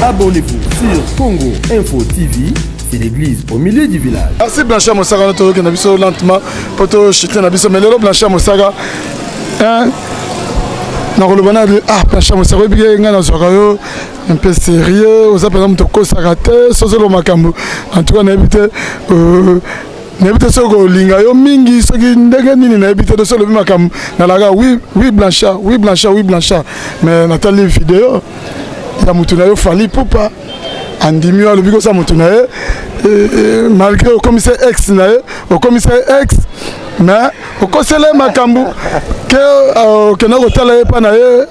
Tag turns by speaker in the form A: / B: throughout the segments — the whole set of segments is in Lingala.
A: Abonnez-vous sur Congo Info TV. C'est l'église au milieu du village.
B: Merci Blanchard Mosaga, notre canabis lentement. Poto chité nabiso, mais le Blanchard Mosaga. Blanchard Mosaga, un peu sérieux. Vous avez par exemple Sarate, Sosolo Makambu. En tout cas, n'habitez pas linga yo mingi soki ndenge nini n'habitez de solo Makambu. Nalaga oui Blanchard, oui Blanchard, oui Blanchard. Mais Nathalie vidéo, il y a Moutunayo Fali Poupa. Andimio le bigo sa Moutunayo. Malgré au commissaire X, au commissaire X, mais au conseil Makambu, que n'a pas na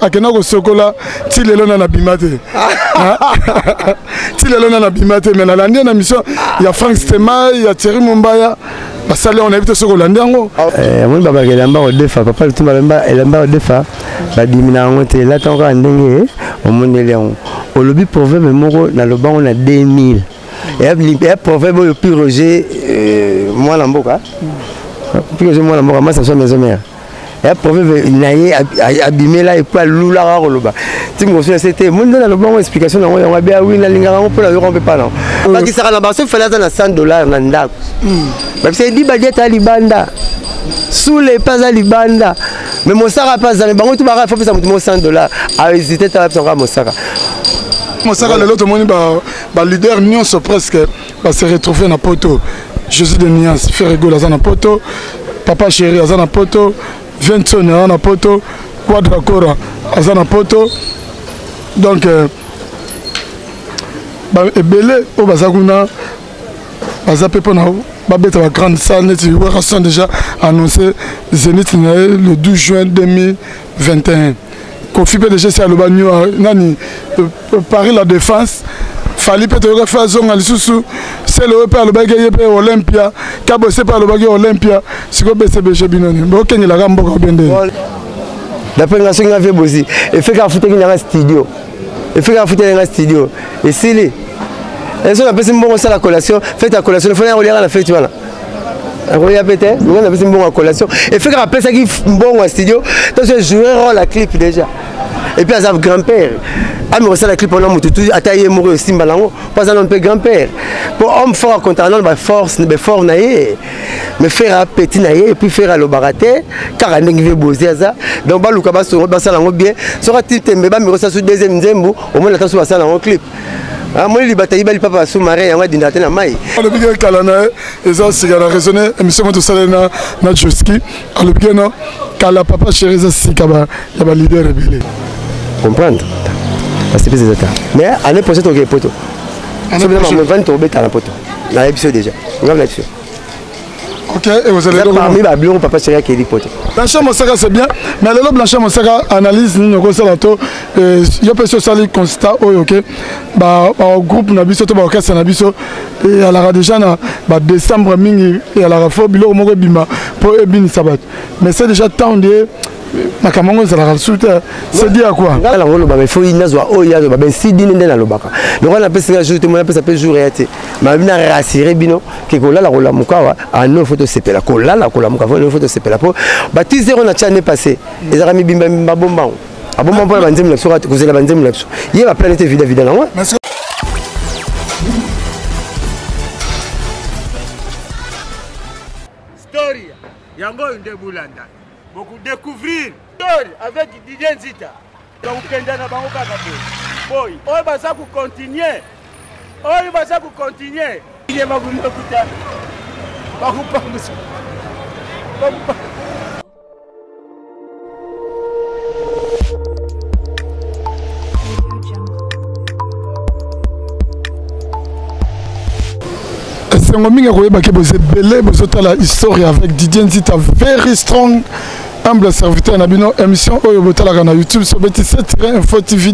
B: que n'a sokola, til le na bimate. Til le na bimate, mais na l'année na mission, il y a Frank Stema, il y a Thierry Mumbaya. Bah ça on invite sur Hollande.
C: Moi baba gelamba au defa, papa le tout malamba, elamba au defa. La dimina on était là tant qu'on ndenge, au monde léon. Au lobby proverbe moro na loba on a 2000. Et un proverbe le plus Roger, moi l'amboka. Plus Roger moi l'amboka, moi ça soit maison mère. Et un proverbe naïe abîmé là et puis loula roloba. Tu me souviens c'était mon dans le bon explication on va bien oui la ligne on peut la on peut pas non. Parce que ça la base il fallait dans $100 dans ndako. Parce que dit budget à libanda. Sous les pas à libanda. Mais mon sara pas dans les banques tout bara faut que ça me demande $100 à hésiter ta son mon sara.
B: Mosaga l'autre monde leader Nyonso presque va se retrouver dans poto. Jésus de Nias, Ferrego dans un poto, Papa Chéri dans un poto, Vincent dans un poto, Quadracora dans un poto. Donc belé au Bazaguna Bazapepona Babette la grande salle net sont déjà annoncé Zénith le 12 juin 2021. Kofi PDG c'est à l'Obanio, Nani, Paris la défense, Fali peut faire zone à l'Issoussou, c'est le père le bagage Olympia, Cabosé par le bagage Olympia, c'est quoi BCBG Binoni, Boken il a rambo Bende.
C: D'après la seconde avait bossé, et fait qu'à foutre dans un studio, et fait qu'à foutre dans un studio, et c'est les. Et ça on appelle bon ça la collation, faites la collation, il faut aller à la fête voilà. On a pété, on a fait une bonne collation. Et fait rappeler ça qui est bon au studio. Donc je jouerai la clip déjà. Et puis à grand-père. Ah mais ça la clip on a tout attaqué mourir aussi balango. Pas un peu grand-père. Pour homme fort content ba force be fort naé. Mais faire petit naé et puis faire le baraté car on veut bosser ça. Donc ba luka ba so ba ça lango bien. Sera titembe ba mi ça sur deuxième nzembo au moins la tasse ça lango clip. Ah moi il bataille bali papa sous-marin on va dinater na mai.
B: Le bigé kalana eza sigara raisonner émission de salena na Joski. Le bigé non kala papa chéri za sikaba ya ba leader rebelle.
C: Comprendre. Parce que c'est ça. Mais année prochaine on poto. Année prochaine on va tomber dans la poto. Là épisode déjà. On va là-dessus.
B: Ok, et vous allez donc
C: parmi ba bureau papa chéri qui dit poto.
B: Blanchard Mosaga c'est bien, mais le Blanchard Mosaga analyse ni ko sala to yo peut se salir constat OK. Ba groupe na biso to ba orchestre na biso et à la déjà na ba décembre mingi et à la fois bilo moko bima pour ebini sabat. Mais c'est déjà temps de Makamongo ça la soute c'est dit à quoi
C: là on ba faut inazwa o ya ba ben si dine ndena lobaka donc on appelle ça jour témoin appelle ça peut jour réalité ma bina rassurer bino que ko la la mukawa a no photo sepela ko la la mukawa no photo sepela po ba 10 heures on a chané passé les amis bimba bomba a bomba pour la banzem la sourate ko la banzem la il y a planète vide là ouais
D: story yango ndebulanda beaucoup découvrir story avec Didier Nzita donc kenda na bango kaka boy oyo basa ku continuer il est magulu kuta bakupa musu bakupa
B: c'est un mingi koyeba ke boze belé bozotala histoire avec Didier Nzita very strong humble serviteur na bino émission oyo botalaka na YouTube sur BT7-Info TV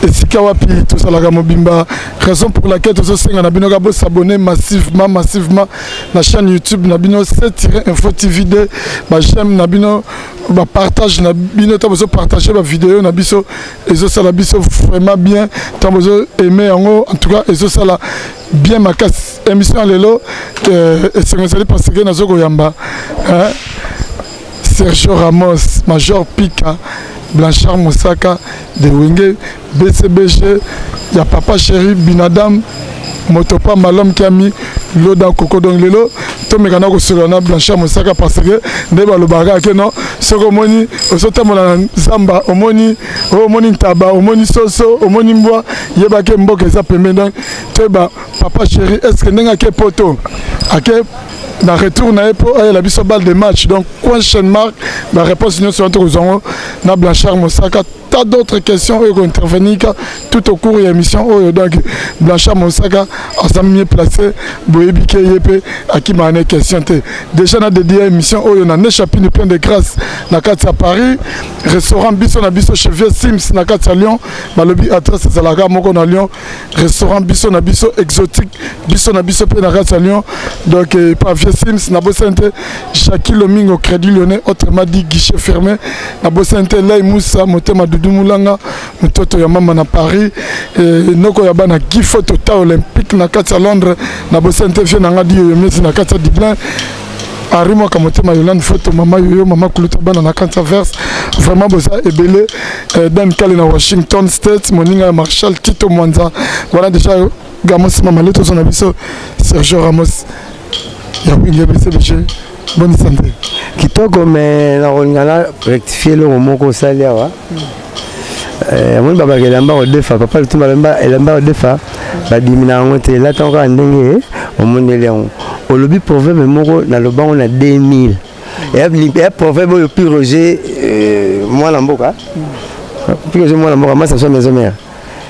B: et Sikawapi tout ça la mobimba raison pour laquelle tous senga na bino ka s'abonner massivement na chaîne YouTube na bino 7-Info TV ba j'aime na bino ba partage na bino ta bozo partager ba vidéo na biso ezo sala biso vraiment bien ta bozo aimer en tout cas ezo sala bien ma casse émission lelo et c'est comme ça parce que nazo koyamba hein Sergio Ramos, Major Pika, Blanchard Moussaka, De Wenge, BCBG, il y a Papa Chéri Binadam Motopa Malom qui a mis l'eau dans Coco donc lelo to me kana ko solana Blanchard Mosaka parce que ndeba lo baga ke non soko moni osota mona zamba omoni taba omoni soso omoni mbwa yeba ke mboka za pembe donc to ba Papa Chéri est-ce que ndenga ke poto ake na retour na epo la biso balle de match donc question mark la réponse nous sur zongo na Blanchard Mosaka tas d'autres questions et intervenir tout au cours de l'émission donc Blanchard Mosaka a mieux placé boyebike yepe à qui m'a question déjà na dédié émission on a chapitre plein de grâce na carte à Paris restaurant biso na biso chez Vieux Sims na carte à Lyon balobi adresse zalaka moko na Lyon restaurant biso na biso exotique biso na biso pe na carte à Lyon donc pas Vieux Sims na bosente Jackie Loming au Crédit Lyonnais autrement dit guichet fermé na bosente Lay Moussa motema Doudou Moulanga mtoto ya mama na Paris noko ya bana Gifo Total Olympique na carte à Londres na bosente vie na ngadi yo mesi na carte à Dublin Arimo Kamotema Yolande photo mama yoyo mama kuluta bana na carte verse vraiment bosa ebele Dan Kale na Washington State moninga Marshall Tito Mwanza voilà déjà Gamos mama leto son abiso Sergio Ramos ya wingi BCBG bonne santé
C: kitoko mais na ngana rectifier le moko salia wa mon baba kelamba o defa papa le tumba elamba o defa ba dimina ngote la tonga ndenge o monele on o lobi proverbe moko na loba on a 2000 et proverbe yo pi Roger moi la mboka pi Roger moi la mboka ma ça soit maison mère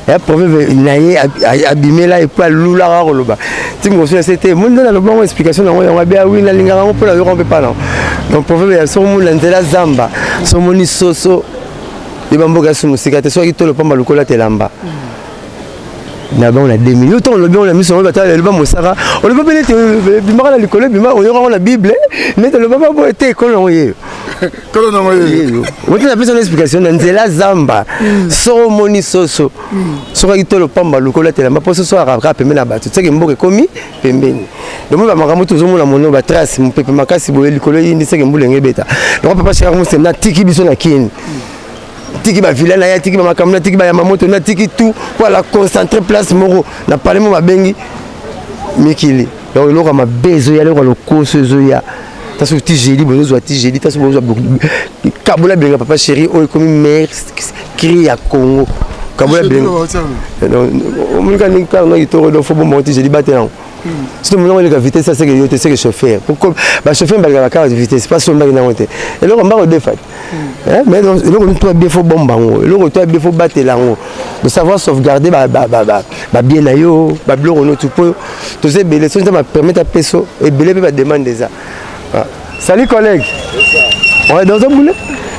C: et proverbe naye abimé là et pas lula ra loba tim go c'était mon na loba on explication na on bien oui na linga on peut la on peut pas non donc proverbe so mon la zamba so moni soso les bamboka sous musika te soit qui le pamba lokola telamba na ba on a 2000 autant le bien on a mis sur le bataille le bamba Mosaka on le pas belé bimara la likole bimara on aura la bible mais le bamba bo était colon yé
B: colon moye
C: on a plus une explication nzela zamba so moni soso soit qui le pamba lokola telamba pour ce soir rap pembe na batu c'est que mboka komi pembeni donc ba makamu toujours mon mono ba trace mon pepe makasi bo likole yindi c'est que mbulenge beta donc papa cher mo c'est na tiki biso na kin tiki ba villa na ya tiki ba makamna tiki ba ya mamoto na tiki tout pour la concentrer place moro na parlement ba bengi mikili donc lo ma bezo ya le ko koso zo ya taso tijeli bozo zo tijeli taso bozo kabola benga Papa Chéri o comme mère cri ya Congo kabola benga donc on me kan ka no itoro do fo bo monter tijeli batela si tout le monde a vitesse, c'est que c'est que chauffeur. Pourquoi bah chauffeur il a la vitesse, pas seulement il a monté. Et là on va au défaut. Mais donc là on doit bien faut bomber en haut. Là on doit bien faut battre là en haut. De savoir sauvegarder bien ayo, bleu on tout peu. Tous ces belles choses ça va permettre à peso et belé va demander ça. Salut collègue. On est dans un boulet.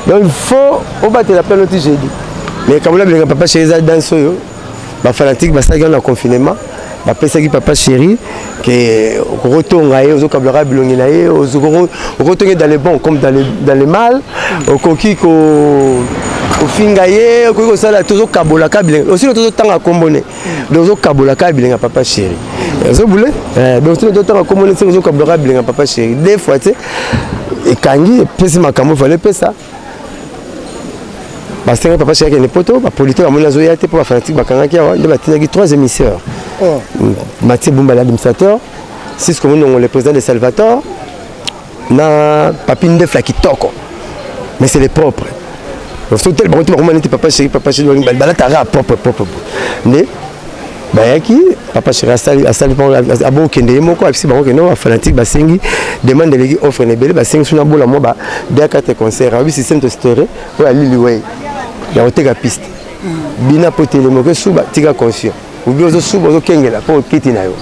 C: Donc il faut on battre la peine aussi j'ai dit. Mais comme là le Papa Chéri dans soyo, bah fanatique bah ça gagne le confinement. Après Papa Chéri que retourne aux cablera bilonginae aux retourner dans les bons comme dans les mal au coquille au fingaye au sala toujours kabola kabile aussi toujours temps à comboner dans au kabola kabile Papa Chéri vous voulez donc tout temps à comboner c'est aux kabola kabile Papa Chéri des fois tu sais et kangi pesi makambo fallait pas ça parce que Papa Chéri est poto la politique à mon azoyate pour la fanatique bakangaki de batinaki 3 émissaires Mathieu Bumba l'administrateur 6 comme le président de Salvatore na Papine de Flakitoko mais c'est les propres donc tout tel bon tu m'as dit Papa Chéri bala tara propre mais bayaki Papa Chéri asali pour abo kende moko afisi bango que non fanatique basengi demande les offre ne bele basengi suna bola mo ba de carte concert abi système de story pour aller liway ya oteka piste bina potele mo que suba tika conscient ou bien aux sous aux kengela pour quitter na yo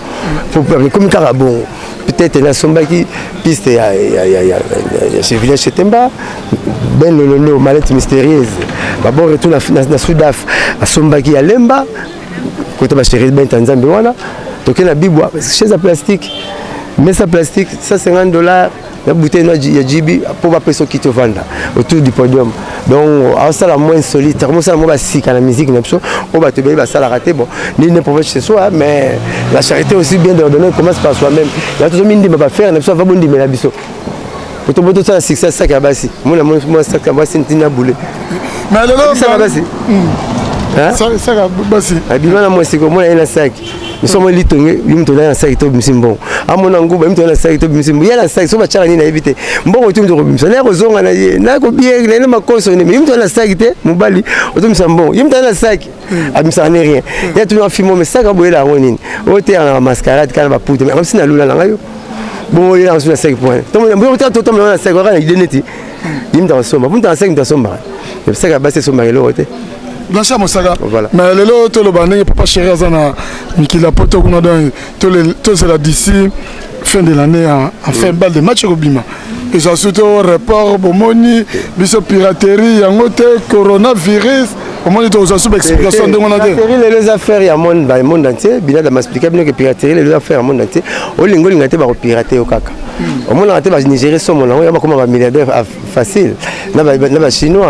C: faut comme carabon peut-être la somba qui piste ya chez village chez Temba ben le mallette mystérieuse d'abord retour na Sudaf à somba qui à Lemba côté ba chéri ben Tanzanie wana toke na bibwa chez la plastique mais ça plastique $150 la bouteille ya jibi pour pas peso qui te vendre autour du podium donc ça la moins solide comment ça moi si la musique on va te payer ça la rater bon ni ne pouvait chez soi mais la charité aussi bien d'ordonner commence par soi-même il y a toujours mine va faire ne va bon dire mais la biso pour tout tout ça succès ça kabasi moi ça kabasi ntina boulé
B: mais alors
C: ça kabasi
B: Ça basi.
C: Abimana moi c'est comme un sac. Nous sommes les tongé, nous sommes dans un sac top musimbo. À mon ango, nous sommes dans un sac top musimbo. Il y a un sac, so va charani na éviter. Bon retour de robinson. Na kozonga na ye, na ko bien, na ma koso ne. Mais nous sommes dans un sac té, mobali. Auto musambo. Il me dans un sac. Abimsa n'a rien. Il y a tout un film mais ça ka boyer la ronine. Oté en mascarade kana ba poute. Mais comme si na lula na ngayo. Bon, il y a un sac point. Tom bon autant tom na sac ra il neti. Il me dans somba. Vous dans un sac dans somba. C'est ça ka baser somba lo oté.
B: Blanchard Mosaga, mais le lot tout le banding papa chéri Azana Mikila Poto qu'on a donné tout cela d'ici fin de l'année en fin balle de match au Bima. Et j'ai surtout report Bomoni, biso piraterie, yangote coronavirus. Au moins ils ont sous explication de mon année.
C: Piraterie les affaires il y a monde entier, bien de m'expliquer bien que piraterie les affaires monde entier. Au lingo l'ingate va pirater au kaka. Au moins on a été Nigeria son mon on comme un milliardaire facile. Na chinois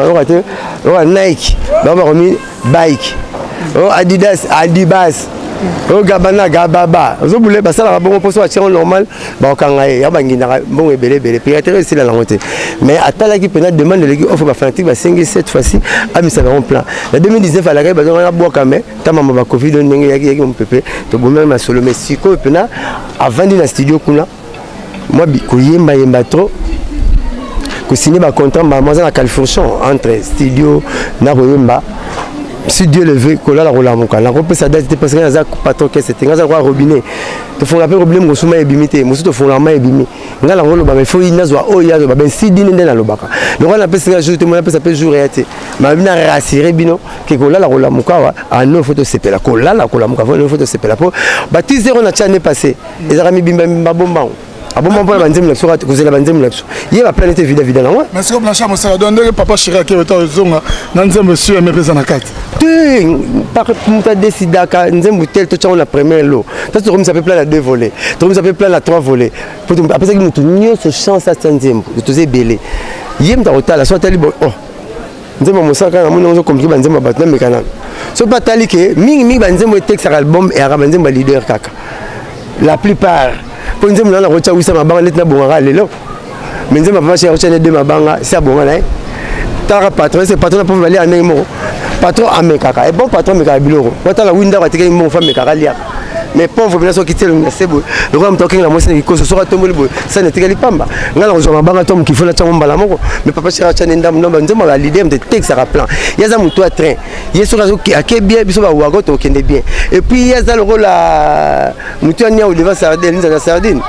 C: on a Nike, on a remis bike. Oh Adidas, Adibas. Oh Gabana, Gababa. Vous voulez passer la bonne poste à normal. Bah quand il y a bon et belé piraterie c'est la langue. Mais à tel qui peut demande l'équipe offre fanatique va 5-7 fois-ci à mis ça en plan. La 2019 à la gueule on a boire quand même. Tant maman Covid on y mon pépé. To bon même solo mais si quoi pena avant dans studio kuna. Moi bi yemba trop. Que signer ba contrat maman dans la Californie entre studio na yemba. Si Dieu le veut, que là la rola mon cas. La robe ça date parce que les patron que c'était, les roi robinet. Tu fais un problème, je suis mal ébimité, je suis fond la main ébimé. Nga la rola mais faut il n'azoa oh ya ben si dîner dans la baka. Le roi appelle ça jour, tout le monde appelle ça jour réalité. Mais bien rassurer bino que là la rola mon cas à nos photos c'est là, là la rola mon cas, nos photos c'est là pour baptiser on a tchané passé. Les amis bimba bomba. Ah bon, moi, je vais vous dire la bande. Il y a la planète vide là.
B: Mais c'est comme Blanchard Mosaga, donne papa chéri qui est au zonga, nanze monsieur aimé pesa na carte.
C: Tu par contre décidé ka nzembu tel to la première lot. Ça tu ça peut plein à 2 volets. Tu ça peut plein à 3 volets. Pour après ça que nous ce chance à nzembu. Tu sais belé. Yem ta hôtel la soit tali bon. Oh. Nzembu Mosaga na mon compliqué nzembu batna mekana. So pas tali que mingi nzembu texte album et arabe nzembu leader kaka. La plupart pour nous la rocha où ça m'a banga letna bongara lelo mais nous papa chez rocha de ma banga c'est bongara tara patron c'est patron pour aller à Nemo patron à mekaka et bon patron mekaka biloro wata la winda wa teke mon femme mekaka lia mais pauvre bien so quitter le c'est le roi m'toking la moitié qui se sera tombé le ça n'était que les pamba ngala rocha ma banga tom qui faut la chamba la moko mais papa chez rocha ndam no banzo ma l'idée de texte à plan yaza muto à train yeso razo qui a bien biso ba wago to kende bien et puis yaza le rôle la muto nia au devant sardine za sardine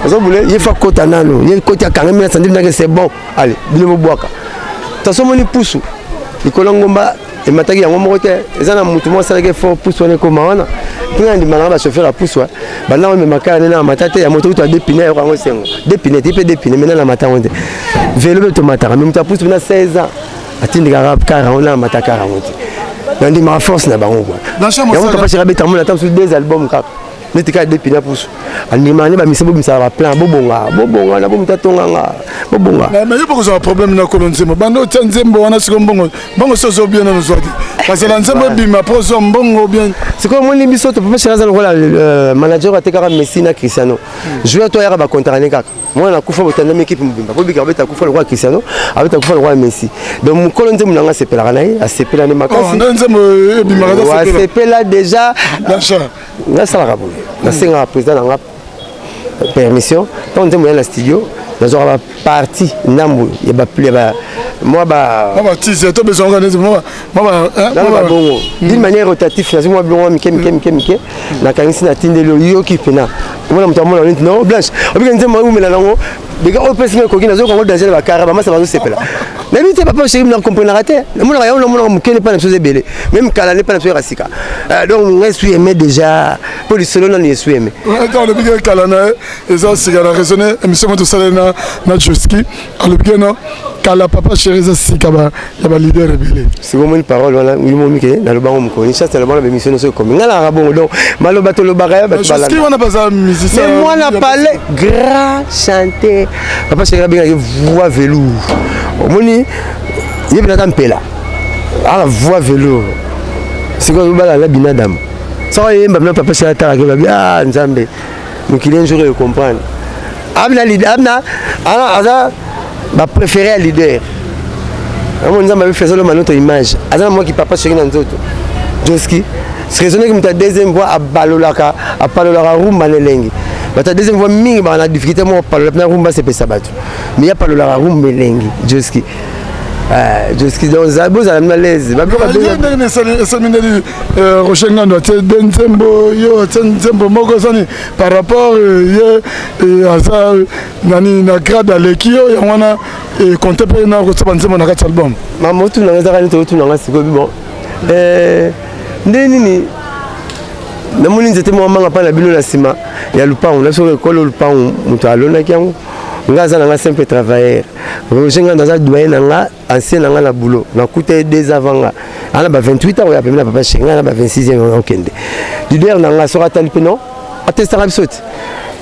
C: vous voulez il faut côté nano il côté quand même c'est bon allez bino boaka taso moni pusu ikolongomba et mataki yango moko te ezana mutu mo sala ke fo pusu ne komana kuna ndi malanga ba chauffeur a pusu ba na me makana na matate ya moto to 2 pneus ya ngo sengo 2 pneus type 2 pneus mena na matanga onde vélo to mataka mais mutu pusu na 16 ans atindi garab car on a mataka ramonte ndi ma force na bango quoi
B: Blanchard Mosaga
C: papa chéri beta mon attend sur 2 albums kaka netika 2 pneus pusu animani ba misebo misala plan bobonga na bomuta tonganga bobonga
B: mais il faut que un problème na kolonzemo bando tenzembo wana siko bongo sozo bien na zodi parce que nzembo bima pozo mbongo bien
C: c'est comme mon biso to papa chéri le manager atekara Messi na Cristiano joueur to yara ba contrané kaka moi na kufa botanda équipe mbimba ko bika beta kufa le roi Cristiano avec kufa le roi Messi donc mon kolonzemo nanga sepela na ye a sepela ne makasi
B: nzembo bima ka
C: sepela déjà
B: Blanchard
C: na sala ka boye na senga président nanga permission quand on est dans le studio nous avons parti nambu il va plus moi
B: tu as besoin d'organiser
C: d'une manière rotative moi bien mike na kanisi na tindelo yo ki pena moi na mtamona non blanche obikanze moi umela nango bega opesime ko kina zo ko danger ba karaba masa bazo sepela mais lui c'est pas chez me comprendre raté moi na yo mukene pas na chose belé même kala n'est pas na chose rasika donc on est aimé déjà pour le solo non est aimé
B: attends le big kala na et ça c'est la raisonner émission de salena na Joski le big non kala papa chéri ça c'est kaba ya ba leader rebelle
C: c'est vraiment une parole voilà oui mon mike na le bango mko ni chasse le bango émission so comme ngala rabon donc maloba to le bagaya ba bala
B: Joski on a pas musicien
C: mais moi n'a parlé grand chanter papa chéri bien voix velours moni il y a une pela la voix velours c'est quoi la binadam ça y est maintenant papa chéri ta ah nzambe donc il un jour de comprendre amna leader amna ana ba préféré leader on a fait notre image. Azana moi qui papa chéri dans nzoto. Joski. C'est raisonné que ta deuxième fois à balolaka rumba nelengi. Ta deuxième fois mingi ba na difficulté moi balolaka rumba c'est pas sabatu. Mais il y a balolaka rumba nelengi. Joski. Joski dans zabo za na l'aise. Ba
B: bien Rochenga no te Nzembo yo Nzembo moko sani par rapport asa nani na grade alekio ya wana compter pe na ko Nzembo na kati album.
C: Mamotu na ngazaka ni to tu na ngasiko bon. Nini namoni nzete mo manga pa na bino na sima ya lupango na so ko lupango muto alona kyango ngaza na nga simple travailleur rojenga ndaza doyen na nga ancien na nga na boulot na kuté des avant ana ba 28 ans ya pemela papa chenga na ba 26e okende leader na nga sora tali peno attesta la bisote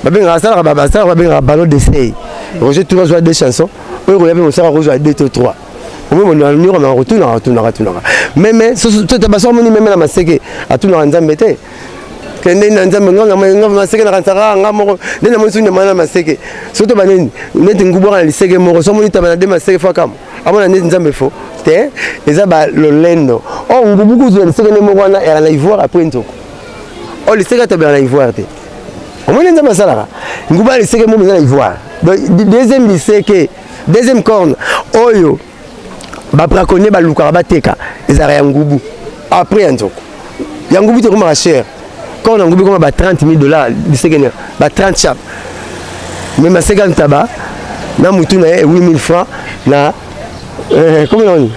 C: babenga sala ba sala babenga ballon d'essai roger tout joie des chansons oyo ya pe mo sala roger 2 3 on a un retour. Mais tout est passé même la masséque à tout le monde embêté. Quand on a un masséque na rantara ngamo ndena mo sunye mana masséque. Surtout banene net ngubora na liseke mo so mo tabana de masséque fa kam. Amona net nzambe fo. Te eza ba lolendo. Oh ngubuku zo liseke ne mo wana era na ivoire après ntoko. Oh liseke tabana na ivoire te. Omona nzambe sala. Nguba liseke mo na ivoire. Deuxième liseke, deuxième corne. Oyo ba braconnier ba luka ba teka ezara ya ngubu après nzoko ya ngubu te comme cher quand on ngubu comme ba $30,000 disegene ba 30 chap mais ma 50 taba na mutu na 8,000 francs na comment on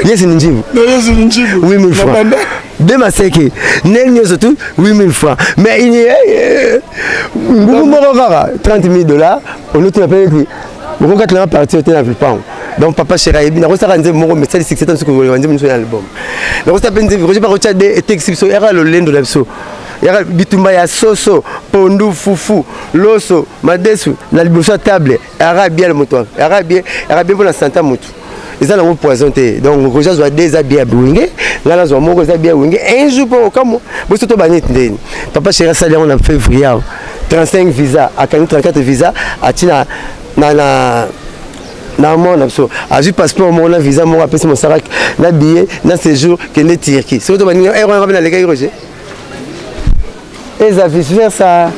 C: yes ninjibu 8,000 francs de ma seke nenyo surtout 8,000 francs mais il ngubu moko kaka $30,000 on autre appelle lui on va la partie au téléphone pas donc papa chéri bien on s'arrange mon message 6 ans sur le album donc ça peine Roger pas recha des exhibitions era le lendo d'abso era bitumba ya soso pondu fufu loso madesu na liboso table era bien le moto era bien pour la santé moto ils ont un poison donc Roger doit déshabiller wingé ngala zo moko za bien wingé un jour pour comme bo soto banit ndeni papa chéri ça on a fait février 35 visa à 34 visa à tina na mon abso a juste passeport mon visa mon appel mon sarak na billet na séjour que ne Turquie surtout bani on va na les gars Roger et ça vice versa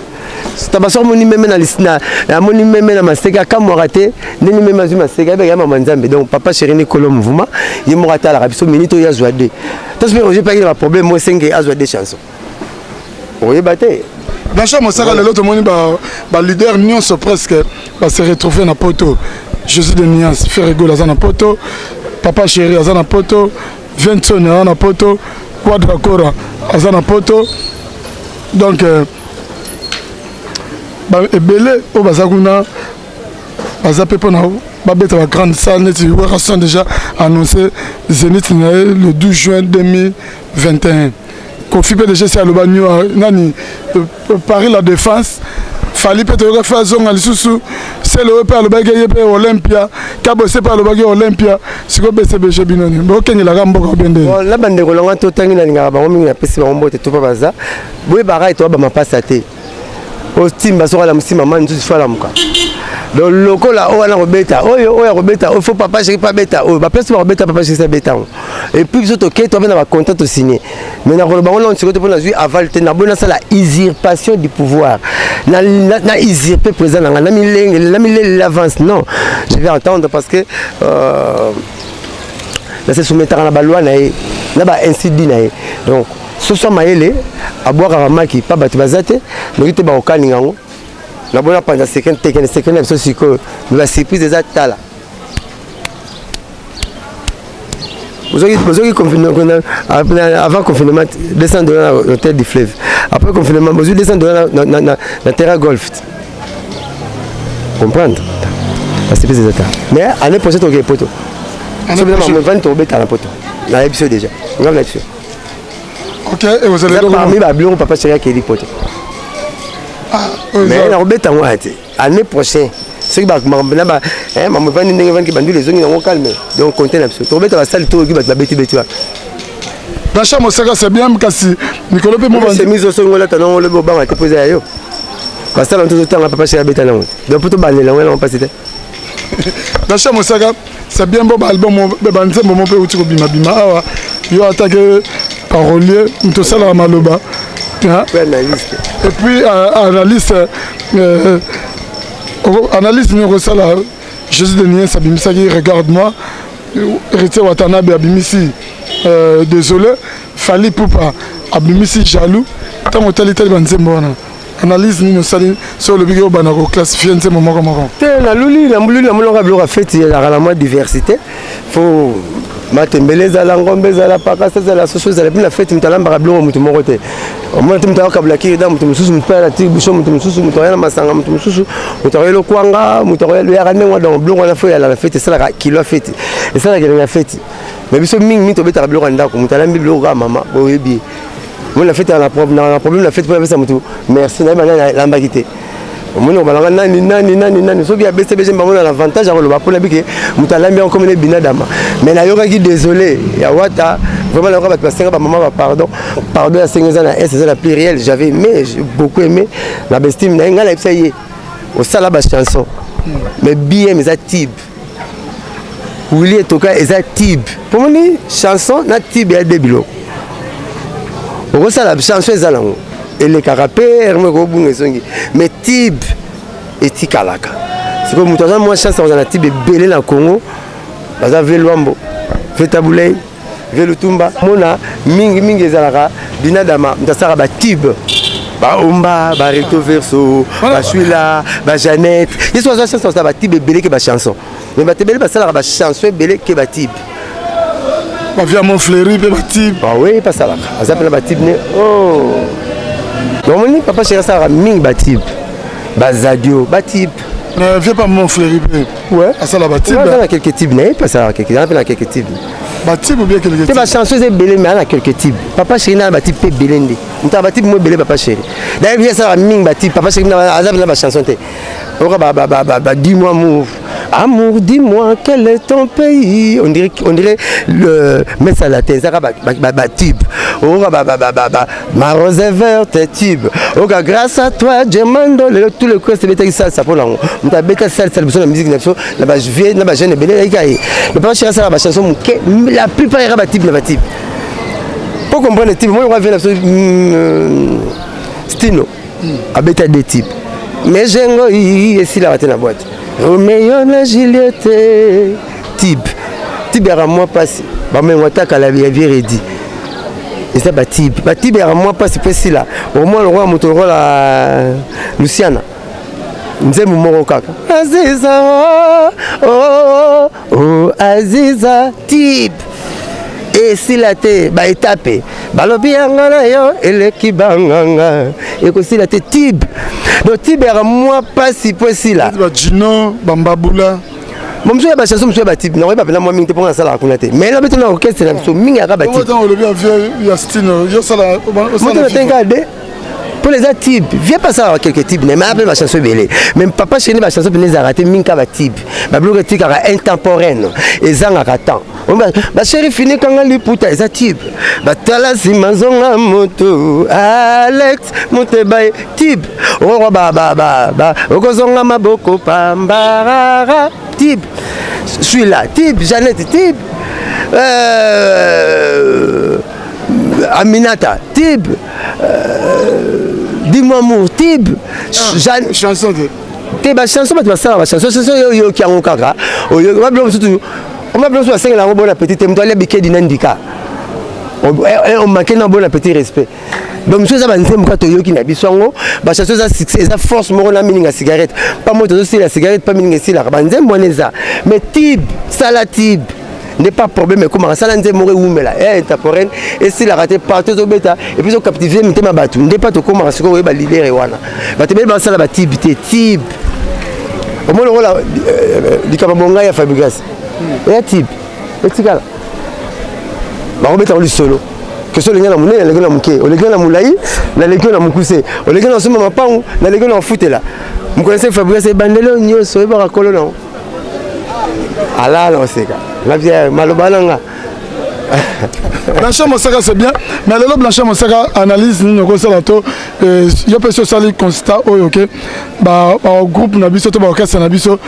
C: tabaso moni même na lisna moni même na maseka comme raté ni même azuma maseka ba ya mama nzambe donc papa chéri ni kolo mouvement il mo rata la biso minute ya joade to se Roger pas il a problème moi 5 a joade chanson oui baté
B: dans chaque monsaka l'autre moni ba leader nyonso presque va se retrouver na poto Jésus de Nias Ferrego la zana poto papa chéri azana poto Vincent azana poto Quadra Cora azana poto donc ba ebele o bazakuna bazape pona ba beta ba grande salle net sont déjà annoncé Zénith le 12 juin 2021 Kofi PDG c'est alobagno nani Paris la défense fali peut-être faire zone à l'issue c'est le père le bagage pe Olympia kabo c'est pas le bagage Olympia siko BCBG binoni bokenge la gambo ko bende
C: la bande ko longa to tangi na linga ba ngomi na pesi ba ngombote to pa baza boye barai to ba mapasa te o timba so la musima man tu fala muka donc lokola o wana robeta oyo robeta o faut papa chéri pas beta o ba place ba robeta papa chéri ça beta et puis surtout que toi na ba content to signer mais na ko ba ngolo nsiko to pona zui avalte na bona ça la usurpation du pouvoir na usurper président na milé l'avance non je vais entendre parce que là c'est soumettre na ba loi na ba incidi na donc ce soit maele a boire à maki pas bati bazate no kite ba okani ngango na bona panda second episode siko la surprise des atala vous confinement avant confinement descendre dans l'hôtel du fleuve après confinement vous descendre dans la terrain golf comprendre la surprise des atala mais année prochaine tu as poto ça veut dire que 20 euros bêta la poto la épisode déjà on va là-dessus
B: ok et vous allez
C: parmi les bureaux papa chéri qui dit poto mais la robeta moi année prochaine ce qui va m'embêter maman va ni qui bandu les zones on calme donc compter absolument robeta va salle tout qui va bêti
B: dans chaque mosaka c'est bien kasi Nicolas pe mo
C: c'est mise au son là t'as le boba va te poser ayo parce que tout le temps papa chéri bêta là donc pour te banner là on va passer
B: dans chaque mosaka c'est bien bon album banzembo mo pe uti ko bima bima awa yo attaqué parolier mtosala maloba et puis analyste ni kosala Jésus de Niens abimisaki regarde-moi Héritier Watanabe abimisi désolé Fally Ipupa abimisi jaloux tant otali banzembo wana analyse ni nosali sur le bigo bana ko classifier nzembo moko moko
C: te na luli na mulonga biloko fete ya la diversité faut matembeleza la ngombe za la pakasa za la soso za la bila fete mtalamba biloko mutu moko te omona te mutaka blaki da mutu mususu mutala ti bisho mutu mususu mutayana masanga mutu mususu mutayelo kwanga mutayelo ya kanengo dans biloko na fo ya la fete sala kilo fete et ça la fete mais biso mingi to beta biloko ndako mutalambi biloko ka mama boyebi moi la fête a un problème la fête pour ça mutu merci na bana lamba kité omona balanga nani so bien BCBG mbamona l'avantage à le pour bike mutalambi en comme les binadama mais na yoka ki désolé ya wata vraiment la ba passer ba maman pardon à 5 ans na c'est la pluriel j'avais aimé j'ai beaucoup aimé la bestime na ngala epsaye au sala ba chanson mais bien mes atib Willy toka eza tib pour moi chanson na tib ya debilo on ça la chanson ezalango et les carapères mais tib et tikalaka c'est comme mutoza moi chance on a tib belé na Congo baza velwambo fetabulei velutumba mona mingi ezalaka binadama mtasara ba tib ba omba ba recto verso ba chuila ba Jeannette ils sont chanson ça ba tib belé que ba chanson mais ba tibelé ba sala ba chanson belé que ba tib
B: ba via mon fleuri pe ba tib
C: bah oui pas ça là azapela ba tib ne oh Domoni papa chéri ça ming batib bazadio batib
B: ne viens pas mon fleuri
C: ouais
B: ça la batib
C: on a quelques types n'est pas ça quelques on a quelques types
B: batib ou bien quelques
C: types la chanson est belé mais on a quelques types papa chéri na batib pe belende on ta batib mo belé papa chéri d'ailleurs viens ça ming batib papa chéri na azapela ba chanson té ba dis-moi amour dis-moi quel est ton pays on dirait le mettre ça la tête ça ba type ma rose est verte type oka grâce à toi demando tout le corps c'est bête ça pour là on t'a bête ça la musique na ba vieux na ba jeune belé kai le pas chercher ça ba chanson la plupart est ba type pour comprendre le type moi on va venir Stino a bête des types mais jengo ici la na boîte Roméo na Juliette type à moi passe ba mais on attaque à la vérité et ça ba type à moi passe petit là au moins le roi motoro la Luciana nzembo moko kaka Aziza oh Aziza type et si la te ba étape balobi yanga na yo eleki banganga et que si la te type donc type à moi passe petit là
B: ba Gino Bambabula
C: bon monsieur ba chanson monsieur ba type non pas moi mingi te pour ça la kunate mais là maintenant orchestre na so mingi aka ba type
B: on le bien vieux ya Stino yo ça la
C: moi pour les types viens pas ça quelques types mais après ma chanson belé même papa chéri ma chanson belé arrêté minka ba type ba bloque tika intemporel et zanga temps ba chéri fini quand li puta eza type ba tala simanzonga moto Alex moteba type o ba okozonga maboko pambara type suis là type Jeannette type Aminata type dis-moi amour type
B: chanson
C: te ba chanson ba ça ba chanson yo ki ango kaka o yo ba blom surtout on va blom sur 5 la bon appétit te mtoile bike dinandika on manque na bon appétit respect donc monsieur ça ba nzembo ka to yo ki na biswango ba chanson ça succès ça force moro na mininga cigarette pas moi to aussi la cigarette pas mininga si la ba nzembo neza mais type sala type n'est pas problème comme ça là nzembo oumela intemporel et si la raté partout au bêta et puis au captiver mitema batu n'est pas to comment ce ko ba leader wana ba te ba sala ba type au moins le rôle likamabonga ya Fabrigas et type et tigala ba ko beta solo que so lenga na munene lenga na muke o lenga na mulai na lenga na mukuse o lenga na soma mapangu na lenga na futela vous connaissez Fabrigas et bandelo nyoso e ba kolona ala la oseka la vieille malobalanga
B: Blanchard Mosaka c'est bien, mais le Blanchard Mosaka analyse nous comme ça bateau. Il y a personne ça les constat ok. Bah groupe nabiso to ba orchestre nabiso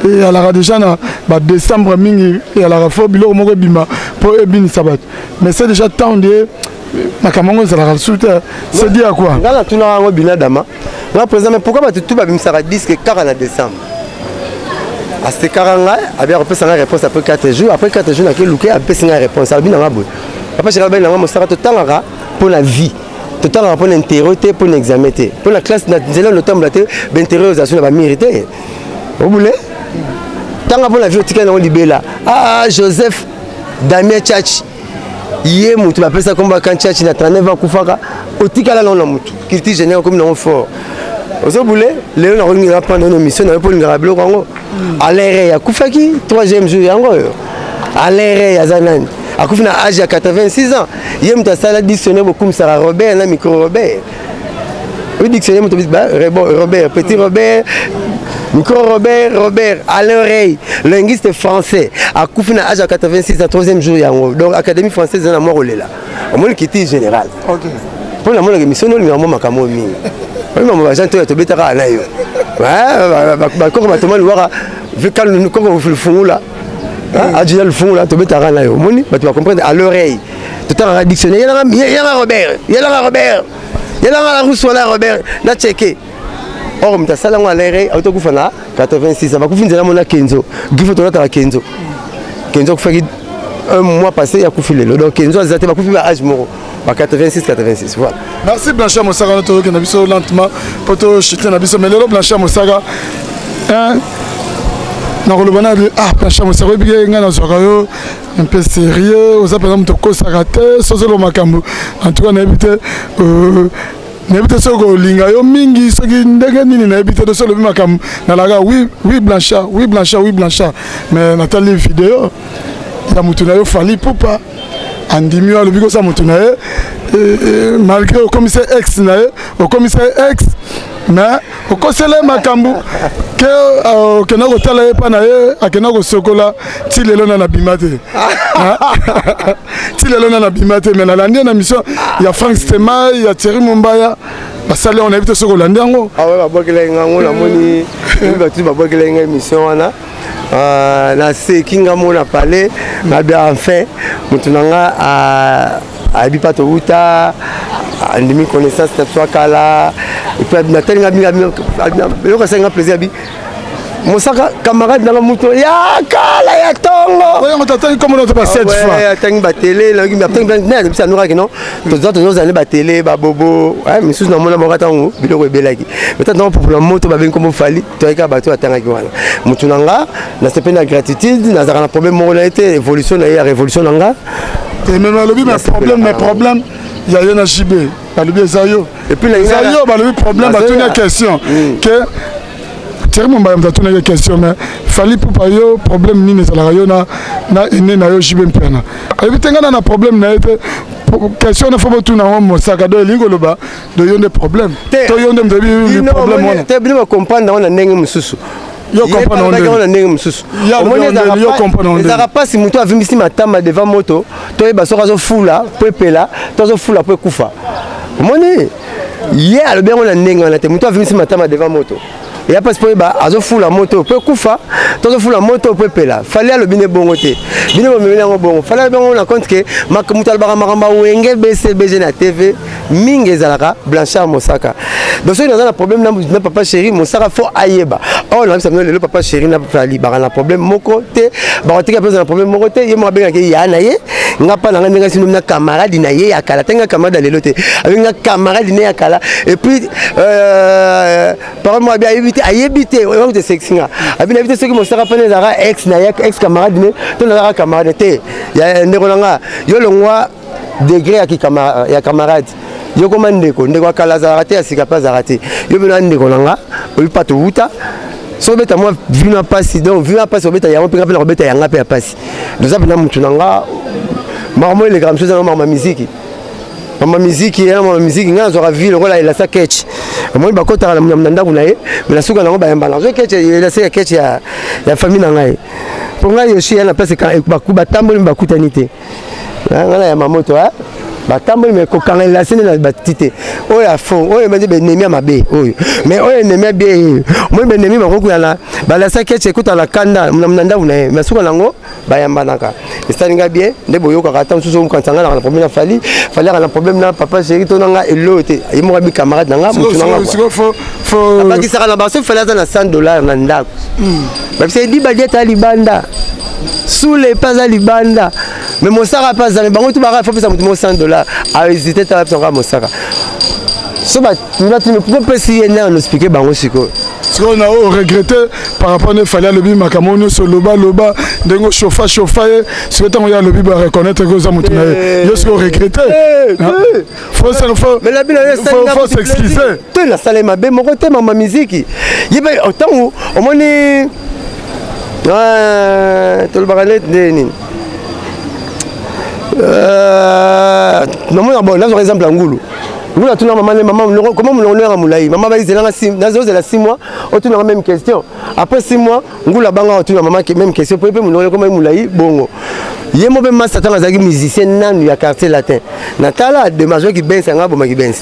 B: et à la déjà na ba décembre mingi et à la fois bilo moko bima pour ebini sabat. Mais c'est déjà temps de Makamongo ça la soute. C'est dit à quoi?
C: Ngala tuna ngo bina dama. Là présent mais pourquoi ba tout ba bimsara disque 40 décembre. À ce caranga, avait repris la réponse après 4 jours. Après 4 jours, il a après la réponse. Après, j'ai rabais dans mon pour la vie. Tout le temps pour l'intérêt, pour l'examen. Pour la classe, le temps de l'intériorisation va mériter. Vous voulez? Tant pour la vie, on libère là. Ah, Joseph Damien Tchatch. Hier, tu m'appelles ça comme quand Tchatch n'a 39 ans, Koufaka. Au Tikala, non, non, qui génère comme non fort. Vous voulez, Léon a reprendre nos missions, on a pour une grablo. À l'ère, à Koufaki, 3e jour, à l'ère, à Zanan. À Koufina, âge à 86 ans. Il y a un salle dictionnaire comme Sarah Robert, un micro Robert. Le dictionnaire, Robert, petit Robert, micro Robert, Robert, à l'oreille, linguiste français. À Koufina, âge à 86 ans, 3e jour, donc Académie française, on a mort là. Au moins, qui était général. Pour la mission, on a mort à Kamomi. Oui, mais j'ai entendu que tu as dit que tu as compris à l'oreille. Tu as dictionnaire. Il y a Robert. Il y a Robert. Il y a Rousseau, Robert. Tu as checké. Or, tu as ça à l'oreille. Tu as 86. Tu as Kenzo. Tu as Kenzo. Kenzo fait un mois passé, il y a Koufilé. Donc Kenzo a été âge mort. 86-86, voilà.
B: Merci Blanchard Mosaka, notre cannabiso lentement pour te chuter nabiso. Mais le Blanchard Mosaka, dans le bonheur de Blanchard Mosaka, un peu sérieux, aux appels de Kosarate, Sosolo Makambu. En tout cas, on a évité. N'habite ce que l'ingayo mingi, ce qui n'est ni n'habite de seul Makam. Nalaga, oui Blanchard, oui Blanchard, oui Blanchard. Mais Nathalie vidéo, il y a Moutunayo Fali Poupa. Andimio a le bigo sa Moutunaye, malgré au commissaire ex, au commissaire ex, mais au conseiller Makambu, que n'a pas talé panaye, à que n'a pas sokola, t'il est là na bimate. T'il est là na bimate, mais la dernière mission, il y a Frank Stema, il y a Thierry Mumbaya. Basale on évite ce Hollandais ngo. Ah ouais, babokela ngo la moni, tu babokela émission na. Na se kinga mona parler, na bien enfin, mutunanga a bipato uta, andimi connaissance cette fois kala, et puis na tenga bien le ka senga plaisir bi. Mosaka camarade dans la moto ya kala ya tongo. Ouais, on t'attend comme on te passe cette fois. Ouais, attends ba télé, là il attend ben ça nous ra que non. Tous autres années ba télé, ba bobo. Ouais, mais sous na mona mo katango, biloko ebelaki. Maintenant pour la moto ba ben comme fali, toi ka ba to atanga ki wana. Mutunanga, na se pena gratitude, na za na problème mo la été évolution na ya révolution nanga. Et même le problème, il y a un JB, ba le Zayo. Et puis les Zayo ba le problème ba toute question que Thierry Mumbaya m'a donné une question, mais il fallait pour pas yo problème ni les salariés na ene na yo jibe mpena. Éviter ngana na problème na été question na faut tout na mo sakado lingo loba de yo des problèmes. To yo ndem de problème wana. Te bien comprendre na ndenge mususu. Yo comprendre na ndenge mususu. Yo comprendre. Ça pas si muto avimisi matama devant moto, to e basoka zo fula, pepela, to zo fula po kufa. Moni. Hier le bien on a ndenge na te muto avimisi matama devant moto. Il y a pas de problème, azo fou la moto, peut koufa, azo fou la moto, peut pela. Fallait le bine bongoté. Bine bon, fallait bien on a compte que Makamutal Baramaramba ou Enge BCBG na TV, Mingue Zalaka, Blanchard Mosaka. Donc si on a un problème, n'a papa chéri, Mosaka faut aïeba. Oh là, ça me le papa chéri n'a pas fallu, un problème mon côté, baroté a un problème mon côté, il m'a bien qu'il y a naïe, n'a pas la reine si nous n'a camarade naïe à Kala, tenga camarade à l'éloté, avec un camarade naïe à Kala, et puis par moi bien éviter. A éviter, on va te sexinga. A bien éviter ce que mon sera pas les ex naïa, ex camarade, ton la camarade té. Il y a un nérolanga. Yo le moi degré à qui camarade, ya camarade. Yo commande ko, ndeko kala zarate a sikapa zarate. Yo bena ndeko langa, o pas to uta. So beta moi vina passi donc vina passi o beta ya on peut appeler beta ya ngapé passi. Nous avons mutunanga. Marmo les grandes choses dans ma musique. Ma musique, nga zora ville rola ila sa catch. Moi ba kota la mnanda kunaye, mais la suka na ba yamba. Je catch ila sa catch ya famille na ngai. Pour nga yoshi na place ka ba tambo ba kutanité.
C: ngana ya mamoto batamboli me kokangela sene na batite oyo ya fond oyo bandi benemi ya mabe oyo mais oyo enemi ya bien moi benemi bakokuyana balasaki ete ekuta na kanda na ndambu na ye mais suka nango bayambanaka esalinga bien nde boyokaka ata mosusu omokanisanga na problème na fali aka na problème na papa chéri to nanga elo te ayemoka bi camarade nanga motu nanga bakisaka na baso fali aza na $100 na ndako babisa edi badi ata libanda sule pas à libanda mais mosaka pas à bango tout bara faut pesa mutu $100 a hésité ta pesa mosaka so ba tu ne peux pas essayer na expliquer bango siko
B: siko na o regretter par rapport ne fallait le bi makamono so loba ndengo chauffa siko tango ya le bi ba reconnaître que za mutu na yo siko regretter faut
C: mais la bino
B: faut s'excuser
C: tu la salle ma be moko te ma musique yiba autant au moni tout le bagalet de non bon là par exemple Ngulu a tout maman comment on leur a moulai maman va dire là 6 mois on tourne la même question après 6 mois Ngulu a banga tout maman qui même question pour me comment moulai bongo yemo be massa tanga zaki musicien nanu ya quartier latin natala de major qui ben sanga boma qui ben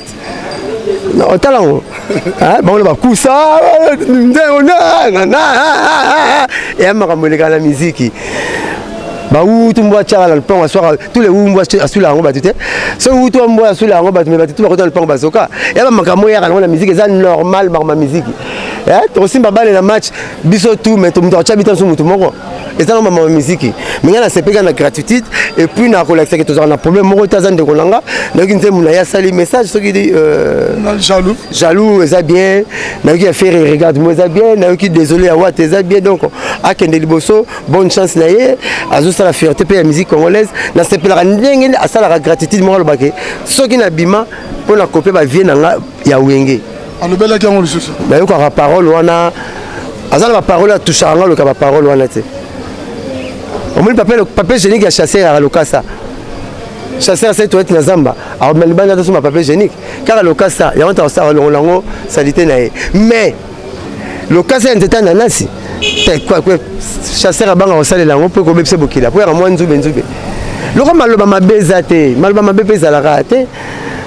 C: au talent bon va cousa et elle m'a ramené la musique bah où tu me vois tiens le pont soir tous les où moi sur la robe tu sais ce où toi moi sur la robe mais tu vas dans le pont bazoka et elle m'a ramené la musique c'est normal ma musique tu aussi ma balle la match biso tout mais tu me dois habiter sur tout mon et ça ma musique mais là c'est pas la gratuité et puis na relaxer que tu as un problème mon tazan de kolanga donc il me ya sali message ce qui dit jaloux ça bien na qui faire regarde moi ça bien na qui désolé à what ça bien donc à Kende Liboso bonne chance na ye azo la fierté pour la musique congolaise na c'est pas la ndenge à ça la gratitude moi le baké ce qui na bima pour la copier ba vie na ya wenge
B: alors bela qui on le sous
C: ba yo ka parole wana azala ba parole à toucher le ka ba parole wana te au moins le papier génique a chassé à l'ocasa chasseur c'est toi na zamba alors mais libanda to ma papier génique car l'ocasa ya on ta ça longo salité na mais l'ocasa enteta na nasi quoi chasseur abanga osalela ngo pe ko bepse bokila po ya mwa nzube loko maloba mabeza te maloba mabepeza la rate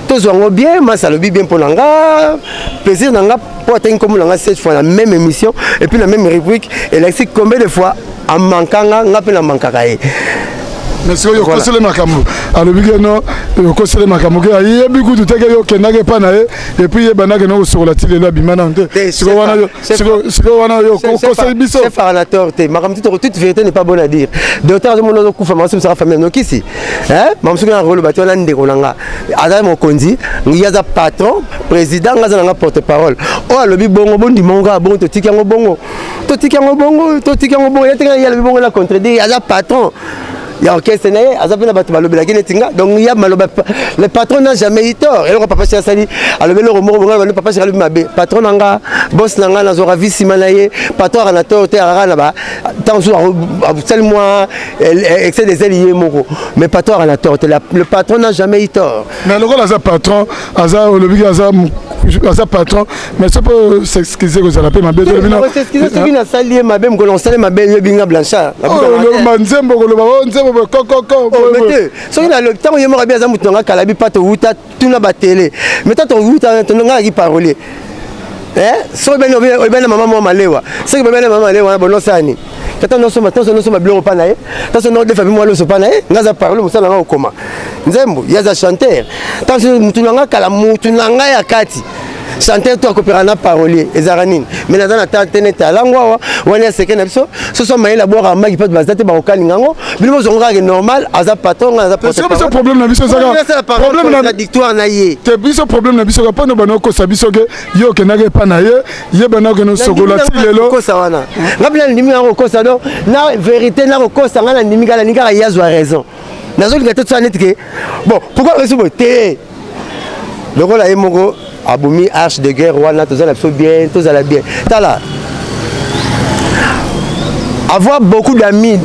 C: to zongo bien ma salobi bien pour nanga plaisir nanga pour atteindre comme nanga cette fois la même émission et puis la même rubrique et lexi combien de fois en manquant ngape na mankaka e
B: mais c'est yo kosele makambo alobi que non yo kosele makambo ke ayi biku tu teke yo kenage pa na et puis ye banage no sur la tile la bimana nte siko wana yo kosele biso
C: c'est faranateur te makambo toute vérité n'est pas bonne à dire docteur de mono kufa maso sera famille no kisi hein mamsu na rolo bato na ndeko nanga ada mo konzi ngiyaza patron président ngaza nanga porte parole o alobi bongo bondi monga bongo to tikango bongo ya tenga ya lobi bongo la contredire ada patron il y a orchestre naé azapena batu balobi la kinetinga donc il y a maloba le patron n'a jamais eu tort et le papa chez sali alobi le romo le papa chez mabe patron nanga boss nanga na zora visima naé patron ana tort te ara ba tant jour sel moi excès des alliés moko mais patron ana tort le patron n'a jamais eu tort
B: mais le rôle à patron aza olobi aza patron mais ça peut s'excuser que ça la paix mabe to bino
C: s'excuser ce qui na sali mabe ngolo sali mabe yo binga blanchard
B: le manzembo ko
C: so ina le temps yemo rabia za mutonga kalabi pato uta tuna ba télé mais tato uta tonga ki parler so ben maman mo malewa so que ben maman malewa bono sani tata no so blongo pa na ye tata no de famille mo lo so pa na ye ngaza parler musala nga okoma nzembo yaza chanteur tata mutunanga kala mutunanga ya kati chanteur to coopérer na parolier ezarani mais na na tantene talangwa wana seke na biso so so maila boka maki pas bazate ba okalinga ngo bilimo zonga ke normal aza patron aza
B: porte parole c'est problème na biso ça
C: problème na victoire na ye
B: te biso problème na biso pa no banoko sa biso ke yo ke na ke pa na ye banako no sokola ti lelo
C: ko sa wana ngabila ndimi ngo ko sa do na vérité na ko sa ngana ndimi kala ninga ya zo raison nazo likate tsa netike bon pourquoi reso boté le rôle a mongo aboumi arche de guerre wana tous allez bien tala avoir beaucoup d'amis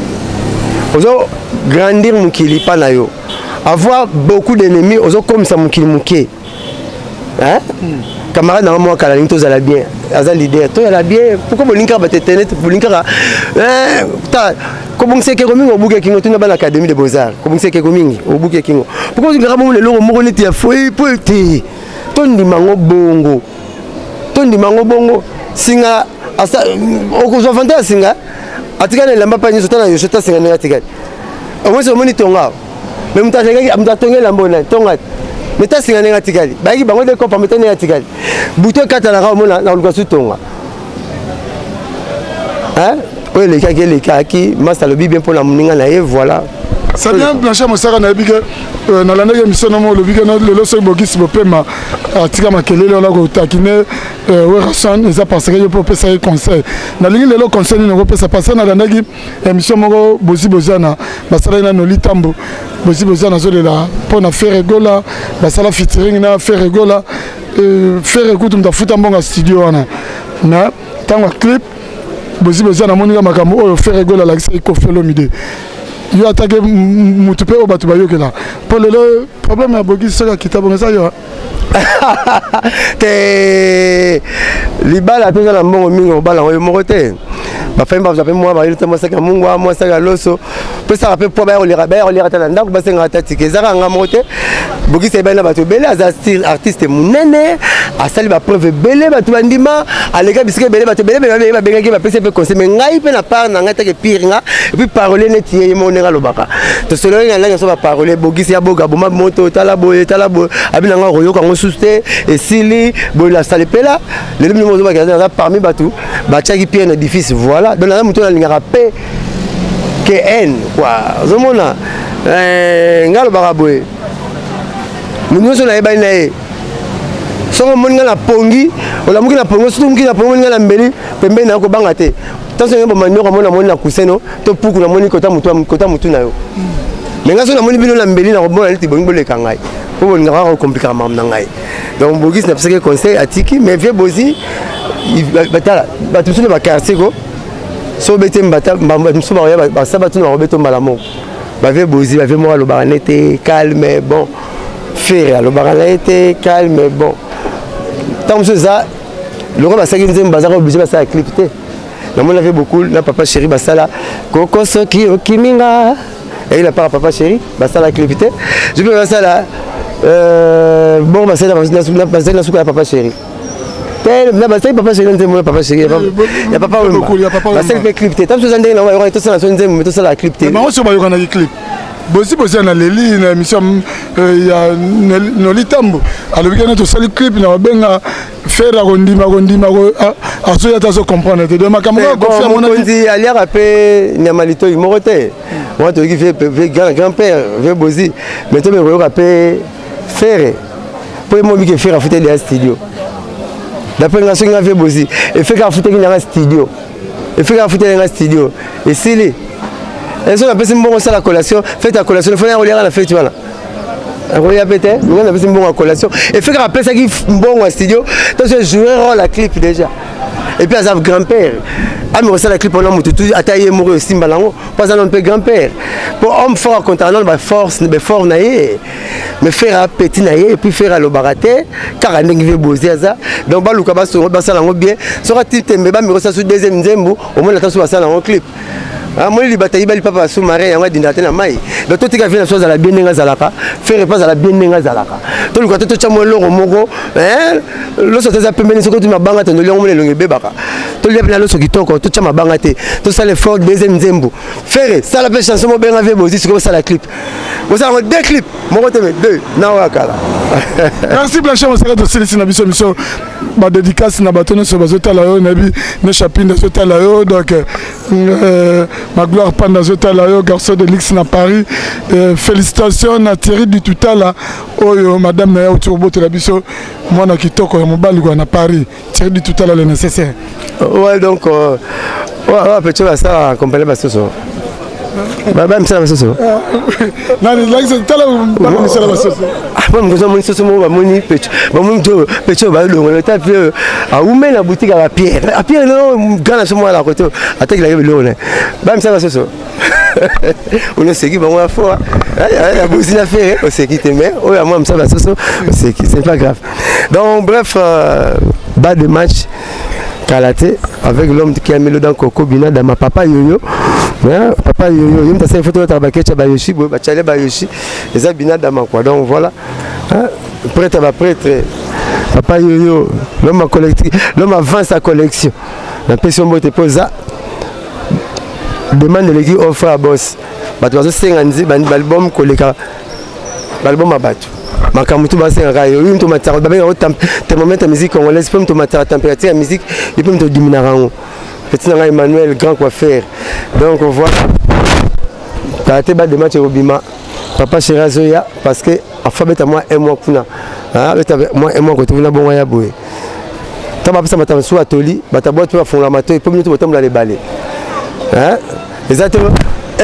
C: ozo grandir mukili pa na yo avoir beaucoup d'ennemis ozo comme ça mukili muké hein camarade dans moi kala tous à la bien aza leader toi à la bien pourquoi bolinka ba internet bolinka ta comment c'est que komingi obuke kingo tuna ba l'académie de beaux-arts comment c'est que komingi obuke kingo pourquoi tu ngara mo le longo moko neti ya foi poete tondi mango bongo singa asa okozwa fanta singa atika na lamba pa nyoso tana yo shota singa na atika au moins au monitonga même mutatonga lambona tonga meta singa na atika ba ki bango de ko pa meta na atika buto kata na ka mona na lukasu tonga hein oui les kaki master le bien pour la muninga na et voilà
B: ça vient blanchir mon sara na biga na landa émission na mo le biga na le loso bogis bopema atika makelele la ko takine we rason eza parce que yo peut pesa conseil na lingi le conseil ni ko pesa passer na landa ki émission moko bozana basala na no litambo bozana zo de la pona faire gola basala featuring na faire gola faire écoute mtafuta mbonga studio wana na tanga clip bozana moninga makambo oyo faire gola la kisa ko felo mide yo attaqué mutupe au batu bayokela pour le problème ya bogi saka kitabo ça yo
C: te libala toza na mbongo mingi obala oyo mokote ba famille ba moi ba ile temo saka mungwa moi saka loso pe ça rappelle pour ba olira tala ndako ba senga tatike zaka nga mokote bogi se bana batu bele as artiste munene asali ba preuve bele batu bandima alega bisike bele batu bele ba bengaki ba pese pe conseil mais ngai pe na part na ngata ke pire nga et puis parler neti ye mo nenga lobaka to solo nga la so ba parler bogi se ya boga boma moto tala boye abina nga royo kango suste et sili boy la salle pela les deux moto ba gaza parmi batu ba tchaki pire na difficile voilà donc la moto la lingara pe que en quoi zomona ngalo ba boye munyo so na eba na e soko moninga na pongi ola muki na pongo surtout muki na pongo moninga na mbeli pembe na ko banga te tanso ngebo manyoka mona mona kuseno to puku na moni kota mutu na yo menga so na moni bino na mbeli na ko bona liti bongo le kangai po moninga ko compliquer mam na ngai donc bogis na pseke conseil atiki mais vie bozi batala batusu na quartier ko so bete mbata so ba sabatu na robeto malamo ba vie bozi ba vie mo lo baranete calme bon faire le baranete calme bon tant que ça le roi basaki nzemba bazaka obligé basala clip te na mon avait beaucoup na papa chéri basala koko soki okiminga et il a pas papa chéri basala clip te je peux basala bon basala na suka papa chéri na basala papa chéri nzemba papa chéri ya papa basala clip te tant que ça ndenge na wa to sala nzemba to sala clip te
B: mais on se ba yokana clip bosi na leli na émission ya no litambo alobikana to sali clip na benga faire gondima ko aso ya taso comprendre te de makambo ko faire mon
C: dit ali rapé nyamalito imokote moi to ki fait grand-père ve bosi mais to me rapé faire pour moi mi ke faire fouter des studio d'après nga so nga ve bosi et fait ka fouter nga studio et sili et ça on appelle bon ça la collation faites la collation il faut aller à la fête voilà on y a pété on appelle bon collation et fait rappeler ça qui bon au studio donc je jouer la clip déjà et puis à grand-père ah mais ça la clip on a tout attaillé mourir simba lango pas un peu grand-père pour homme fort content ba force be fort naé mais faire petit naé et puis faire le baraté car ndenge veut bosser ça donc ba luka ba so ba ça lango bien sera titembe ba mi ça sur deuxième nzembo au moins la taso ça lango clip ah moi li bataille bali papa sous-marin yango dindate na mai donc tout tika vient chose à la bien nenga zalaka faire pas à la bien nenga zalaka to luka to chamo longo moko lo so teza pembeni soko tu mabanga to longo mo longo bebaka to li na lo so kitoko to chama banga te to ça le fort deuxième nzembo faire ça la chanson mo benga vebo aussi c'est ça la clip vous avez deux clips moko te deux na wakala
B: merci blanchir mon secret de Céline na biso ba dédicace na batono so bazotala yo na bi ne chapine bazotala yo donc ma gloire panda zotala yo garçon de l'X na Paris félicitations na Thierry du Tutala oyo madame na yo turbote la biso mwana kitoko ya mobali kwa na Paris Thierry du Tutala le nécessaire
C: ouais donc ouais petit ça accompagner basoso baba msala basoso
B: nani like tala baba msala basoso
C: bon ngozo moni soso mo ba moni pecho ba longo le tape a oume na boutique à Pierre non gana somo à la côté attaque la longo ba msala basoso On sait qui va fois. Il y a beaucoup d'affaires, on sait qui t'es mais oh moi ça va c'est pas grave. Donc bref, bas de match Kalaté avec l'homme qui a mis le dans Coco Bina dans ma papa Yoyo. Papa Yoyo, il m'a fait photo de Tabakecha Bayoshi, Bachale Bayoshi, et ça Bina dans ma quoi. Donc voilà. Prêtre va prêtre. Papa Yoyo, l'homme a collecté, l'homme a vendu sa collection. La personne qui te pose ça. Demande l'équipe offre à boss. Bato bazo 50 album koleka. L'album a battu. Makamutu ba 5 rayo, une tomate ba benga thermomètre musique congolaise, peut tomate température musique, il peut me diminuer rango. Petit nanga Emmanuel grand coiffeur. Donc on voit Kalaté ba de match Robima. Papa Chéra Zoya parce que alphabet à moi un mois kuna. Moi un mois que tu na bon ya boy. Taba pesa matama so atoli, batabot tu va fond la mato et peut me tout tomber les balais. Hein? Exactement.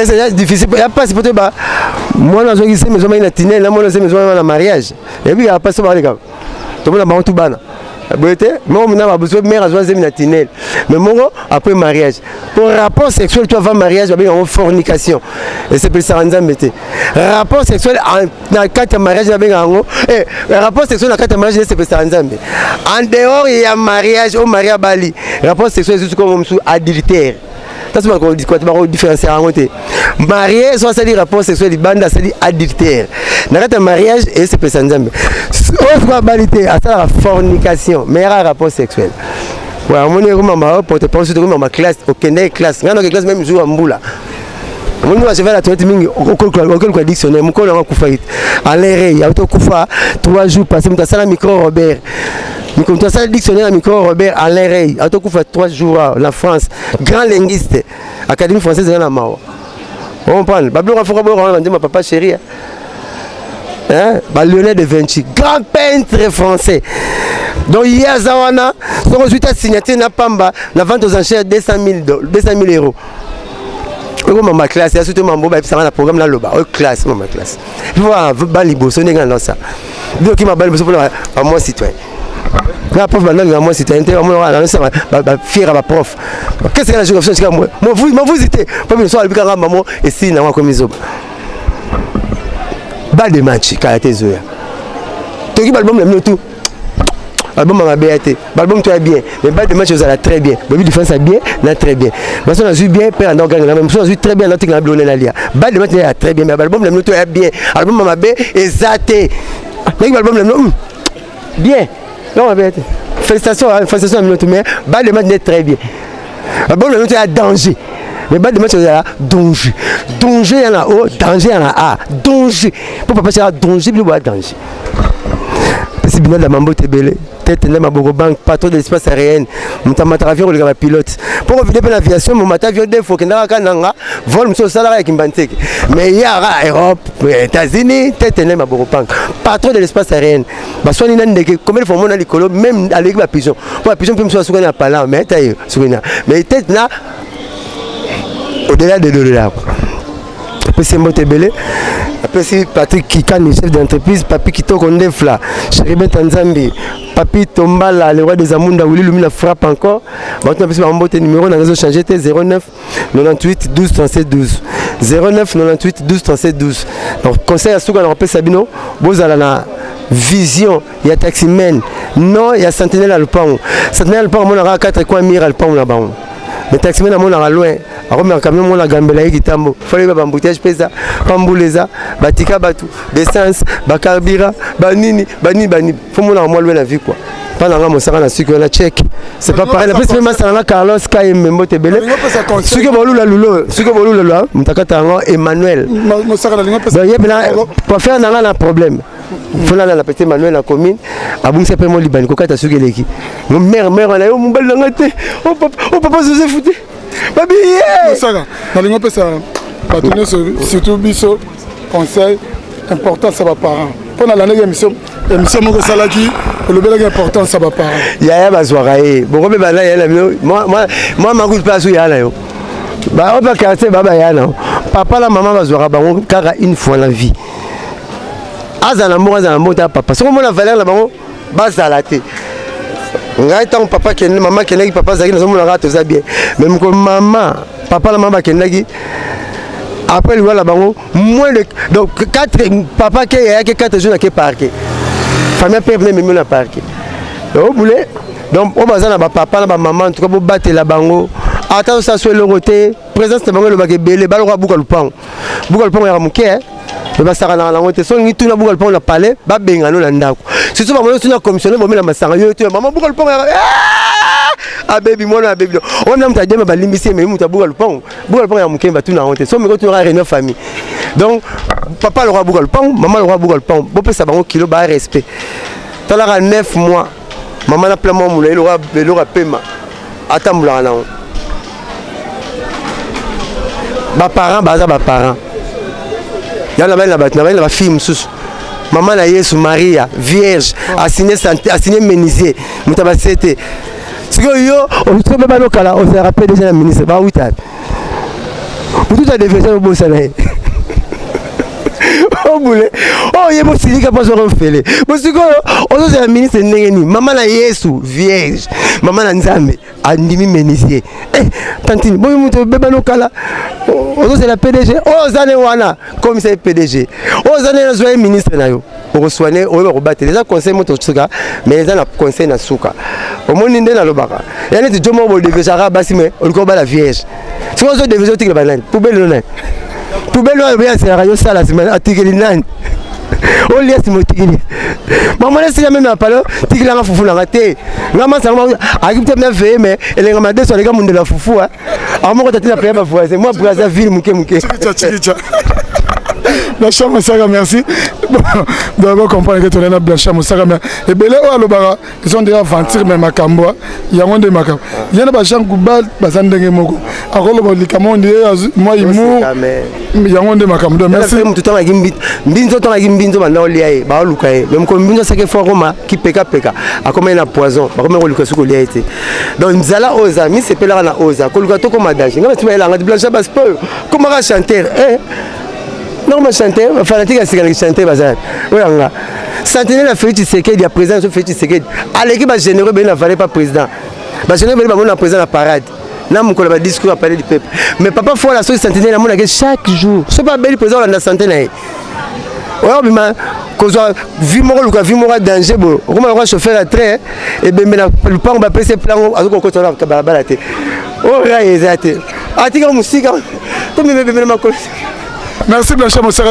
C: Et c'est difficile. Il n'y a pas si peut-être moi dans une maison il a tiné là moi dans une maison dans mariage. Et puis il y a pas ça les gars. Tout le monde a tout bana. Moi on a besoin de mère à une tinelle. Mais moi après mariage. Pour rapport sexuel tu vas avant mariage il y a une fornication. Et c'est pour ça on mettait. Rapport sexuel dans quatre mariage il y a un rapport sexuel dans quatre mariage c'est pour ça on en dehors il y a mariage au mariage Bali. Rapport sexuel c'est comme adultère. Ça c'est quoi tu vas différencier en côté. Marié soit c'est rapport sexuel bande c'est adultère. Dans le mariage et c'est personne jamais. Autre qualité à ça la fornication, meilleur rapport sexuel. Ouais, on est comme maman pour te penser comme ma classe, aucune classe. Dans notre classe même jour en boula. On va se faire la toilette mingi au dictionnaire, mon collègue a fait. À l'erreur, il y a auto kufa 3 jours passé me ça la micro Robert. Mais comme ça le dictionnaire micro Robert à l'erreur, auto kufa 3 jours la France, grand linguiste, Académie française de la Mao. On parle, Bablo Raforo on dit ma papa chéri. Hein? Lionel de Vinci, grand peintre français. Donc il y a Zawana, son résultat signature n'a pas la vente aux enchères 200 000 euros. Ma classe, il y a surtout mon programme dans le bas, classe, ma classe. Il faut avoir Balibo, ce n'est pas ça. Donc il m'a balé pour moi citoyen. La prof maintenant, moi citoyen, fier à ma prof. Qu'est-ce que la géographie c'est moi? Vous étiez, pas bien soir, le maman et si n'a pas comme ils ont. Bas de match, Kalaté Zoya. Tu as l'album le tout. L'album m'a bien été. L'album tu as bien. Mais bas de match ça va très bien. Le défense a bien, là très bien. Mais on a vu bien, père on gagne. Même on a vu très bien l'autre qui a blonné là. Bas de match est très bien. Mais l'album le tout est bien. L'album m'a bien exalté. L'album le bien. Non m'a bien été. Félicitations à l'autre mais bas de match est très bien. L'album le tout est à danger. Mais bas de match il y a danger. Danger il y en a haut, danger il y en a A. Danger. Pour pas passer à danger, il y a danger. C'est bien la mambo tebele. Tête na maboko bank patron de l'espace aérien. Mutamata avion le pilote. Pour revenir l'aviation, mon avion des faut que na kananga vol monsieur salaire avec Mbanteke. Mais il y a Europe, États-Unis, tête na maboko bank patron de l'espace aérien. Ba soni na ndeke combien fois mona likolo même avec la pigeon. Pour la pigeon peut me soit na pala mais taille souvena. Mais tête na au-delà de $. Après c'est Motebele. Après c'est Patrick Kikani, chef d'entreprise, Papi Kitoko Ndefla, Chéribin Tanzambi, Papi Tombala, le roi des Amunda, Ouli Lumina frappe encore. Maintenant, on a un numéro, on a réseau changé, 09 98 12 37 12. 09 98 12 37 12. Donc, conseil à ceux qui ont appelé Sabino, vous avez la vision, il y a taximen, non, il y a Sentinelle à l'Alpan. Sentinelle à l'Alpan, on a 4 coins mire à l'Alpan là-bas. Mais taximen, on a loin. Alors, mais quand même, on a gambelé qui tambo. Fallait pas embouteillage pesa, pambouleza, batika batu, d'essence, bakarbira, banini. Faut mon moi loin la vie quoi. Pendant que mon sarah na sucre la tchèque. C'est pas pareil. La plus même ça Carlos Kay Membo Tebele. Ce que bolou la lulo, ce que bolou la loi, mtakata Emmanuel. Mon sarah la lingua pesa. Pour faire un problème. Faut là la petite Emmanuel la commune. Abou c'est pas mon liban ko kata sucre leki. Mon mère na yo mon bal na ngate. Oh papa se fouté. Babi.
B: Ça la lingua pesa. Partenaire surtout biso conseil important ça va parents. Pendant l'année émission mon salaki le bel important ça va parents.
C: Ya bazwarae. Bon be bala ya moi ma goûte pas sou ya là yo. Ba on va casser baba ya non. Papa la maman bazwara bango car une fois la vie. Azana mo ta papa. So mo la valeur la bango bazalate. Ngai tant papa qui maman qui papa zaki na so mo la rato za bien. Même comme maman, papa la maman qui nagi après le voilà bango moins de donc 4 papa qui a 4 jours qui parqué famille père même na parqué donc boule donc on va na ba papa na ba maman en tout cas pour battre la bango attends ça soit le côté présence de bango le baké belé balo ka buka lupango ya muke le basaka na ngote so ngi tuna buka lupango na palais ba benga no na ndako surtout ba mo tuna commissionnaire bo mela masanga yo tu maman buka lupango ah baby mona baby on a mta dema ba limbisi mais muta buka lupango ya muke ba tuna ngote so me ko tuna réunion famille donc papa le roi buka lupango maman le roi buka lupango bo pesa bango kilo ba respect tala 9 mois maman na plein mois le roi pema atambula na ba parents baza ba parents ya na ba fille mususu maman na Yesu Maria vierge assigné menuisier mutaba sete siko yo on se ba no kala on se rappelle déjà la ministre ba wita tout a déversé au boss là oh boule oh yebo silika pas on fele bosiko on se la ministre ndengeni maman na Yesu vierge maman na Nzambe andimi menuisier tantine bon muto beba no kala on se la PDG oh zane wana comme c'est PDG oh zane na zoé ministre na yo pour soigner on va rebattre déjà conseil moto tsuka mais ça na conseil na suka au monde ndé na lobaka ya neti jomo bo devait jara basime on ko ba la vierge si on se devait au tigre banane poubelle non poubelle no bien c'est la radio ça la semaine atigeli nani on lia simotigeli maman c'est même na palo tigeli nga fufu na ngate ngama sanga akipte me veiller mais elenga made so lega munde la fufu a amoko tatina paya ba voisin moi braza ville muke
B: chicha Blanchard Moussaka, merci. D'abord, comprendre que tu es là, Blanchard Moussaka. Et bien, là, ils ont déjà vendu même à Kamboa. Il y a un de Makam. Il y a des gens qui ont besoin de Moko. Alors, le Camon dit, moi, il mourut. Il y a un de Makam. Merci.
C: Tout le temps, il y a même comme il y a un qui peka a comme un poison, comme un lucas qui a été. Donc, nous allons aux amis, c'est pas là aux amis. Quand tu comme adage, tu vas là, Blanchard Baspeur, comment on va chanter? Non, mais chanter, fanatique à ce qu'il chanter, bazar. Oui, on a. Centenaire la Félix Tshisekedi, il y a président de Félix Tshisekedi. À l'équipe, il généreux, il n'avait pas président. Il généreux, il n'a président à la parade. Là, mon collègue discours à parler du peuple. Mais papa, faut la sauce centenaire, il chaque jour. Ce n'est pas bel président de la centenaire. Oui, mais quand on a vu mon danger, comment on va chauffer la train, et bien, le pan, on va passer plein, on va continuer à balader. Oh, là, il y a des. Ah, tu as musique, tu me ma collègue.
B: Merci Blanchard Moussaka,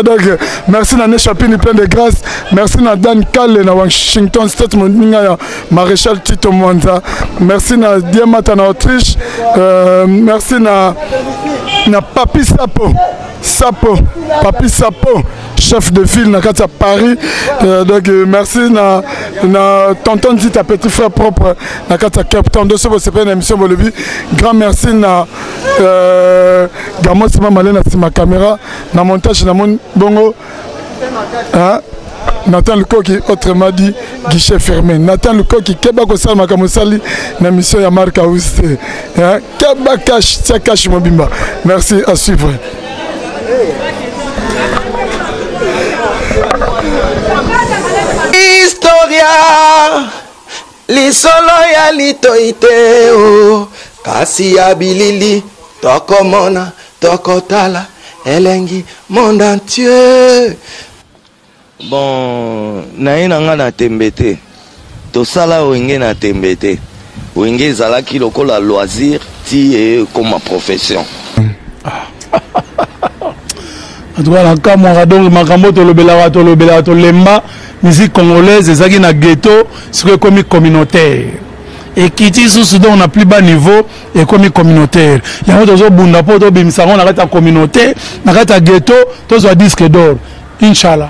B: merci Nané Chapini, plein de grâce. Merci na Dan Kale na Washington State, Maréchal Tito Mwanza. Merci na Diamata na Autriche. Merci na Papi Papi Sapo, chef de ville na Paris. Donc merci na tonton dit à petit frère propre na Captain de ce c'est pas une émission Bolobi. Grand merci na Gamos Malé na ma caméra na montage na mon bongo. Nathan Lukoki, autrement dit guichet fermé. Nathan Lukoki, Keba Kosal Makamosali, na mission ya Marka Ouste. Keba Cash, Tia Cash Mobimba. Merci, à suivre.
E: Historia lisolo ya litoiteo kasi ya bilili tokomona tokotala elengi monde entier. Bon, naina na tembete tosala wenge na tembete wenge zalaki lokola loisir ti comme profession.
B: La Camara donc Makambo tolobela lemba musique congolaise ezaki na ghetto c'est comme communautaire et kiti sous on a plus bas niveau et comme communautaire il y a d'autres bunda po to bimisa on arrête communautaire na kata ghetto to zo disque d'or inchallah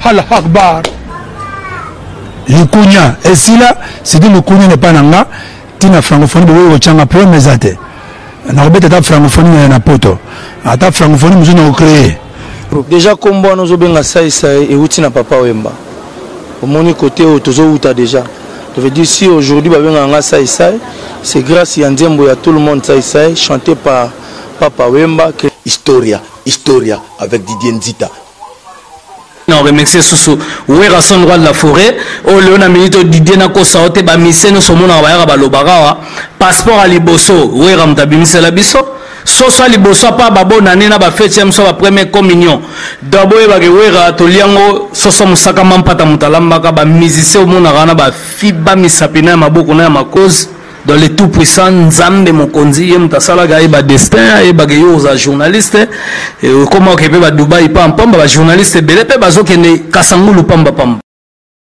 B: Allah akbar Lukunya et si là c'est dit Lukunya n'est pas nanga tina francophonie de changa pro mesate na robeta ta francophonie na poto ata francophonie muzuna ko créer
E: déjà comme bon nous obenga ça et outi na papa Wemba au mon côté tozo outa déjà je veux dire si aujourd'hui babenga ça c'est grâce à Ndiembo ya tout le monde ça chanté par papa Wemba que Historia avec Didier Nzita.
F: Non, remercier Soussou. Oui, Rasson roi de la forêt. Oh, Léon a milité Didier Nako Saote, ba mise no somona wa ba lobara. Passeport à Liboso. Oui, Ramtabi mise la biso. soso liboso pa babonane na ba fête so ba première communion d'abord ba wera to liango soso musaka mampata mutalambaka ba musicien omona kana ba fiba misapina maboko na makozi dans les tout puissants Nzambe Mokonzi yem tasala ga ba destin e ba yo za journaliste comment que ba Dubai pam pam ba journaliste belé pe bazokende kasangulu pamba pam